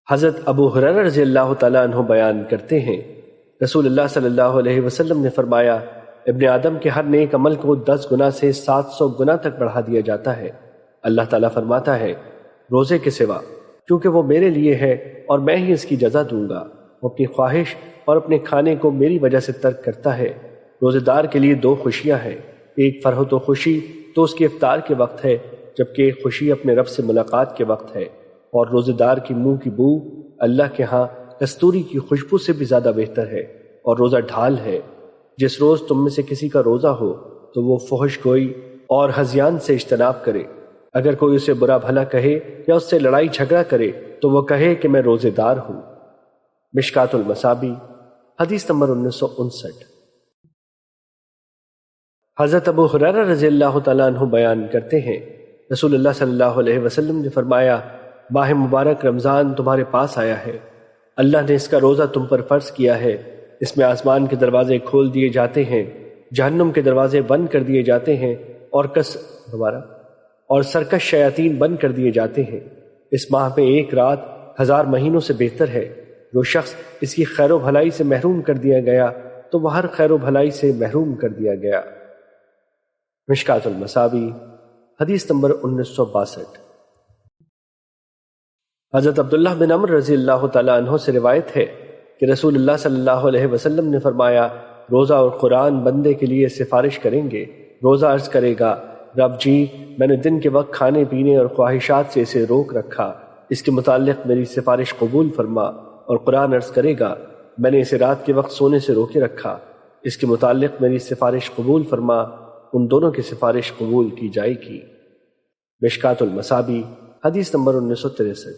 حضرت ابو ہریرہ رضی اللہ تعالیٰ عنہ بیان کرتے ہیں، رسول اللہ صلی اللہ علیہ وسلم نے فرمایا، ابن آدم کے ہر نیک عمل کو 10 گنا سے 700 گنا تک بڑھا دیا جاتا ہے۔ اللہ تعالیٰ فرماتا ہے، روزے کے سوا، کیونکہ وہ میرے لیے ہے اور میں ہی اس کی جزا دوں گا۔ وہ اپنی خواہش اور اپنے کھانے کو میری وجہ سے ترک کرتا ہے۔ روزے دار کے لیے 2 خوشیاں ہیں، ایک فرحت و خوشی تو اس کے افطار کے وقت ہے، جبکہ ایک خوشی اپنے رب سے ملاقات کے وقت ہے، اور روزے دار کی منہ کی بو اللہ کے ہاں کستوری کی خوشبو سے بھی زیادہ بہتر ہے، اور روزہ ڈھال ہے۔ جس روز تم میں سے کسی کا روزہ ہو تو وہ فحش گوئی اور ہذیان سے اجتناب کرے۔ اگر کوئی اسے برا بھلا کہے یا اس سے لڑائی جھگڑا کرے تو وہ کہے کہ میں روزے دار ہوں۔ مشکات المصابیح حدیث نمبر 1959۔ حضرت ابو ہریرہ رضی اللہ تعالیٰ عنہ بیان کرتے ہیں، رسول اللہ صلی اللہ علیہ وسلم نے فرمایا، ماہ مبارک رمضان تمہارے پاس آیا ہے، اللہ نے اس کا روزہ تم پر فرض کیا ہے۔ اس میں آسمان کے دروازے کھول دیے جاتے ہیں، جہنم کے دروازے بند کر دیے جاتے ہیں، اور سرکش شیاطین بند کر دیے جاتے ہیں۔ اس ماہ میں ایک رات 1000 مہینوں سے بہتر ہے۔ جو شخص اس کی خیر و بھلائی سے محروم کر دیا گیا تو وہ ہر خیر و بھلائی سے محروم کر دیا گیا۔ مشکات المصابیح حدیث نمبر 1962۔ حضرت عبداللہ بن عمر رضی اللہ تعالیٰ عنہ سے روایت ہے کہ رسول اللہ صلی اللہ علیہ وسلم نے فرمایا، روزہ اور قرآن بندے کے لیے سفارش کریں گے۔ روزہ عرض کرے گا، رب جی، میں نے دن کے وقت کھانے پینے اور خواہشات سے اسے روک رکھا، اس کے متعلق میری سفارش قبول فرما۔ اور قرآن عرض کرے گا، میں نے اسے رات کے وقت سونے سے روکے رکھا، اس کے متعلق میری سفارش قبول فرما۔ ان دونوں کی سفارش قبول کی جائے گی۔ مشکات المصابیح حدیث نمبر 1963۔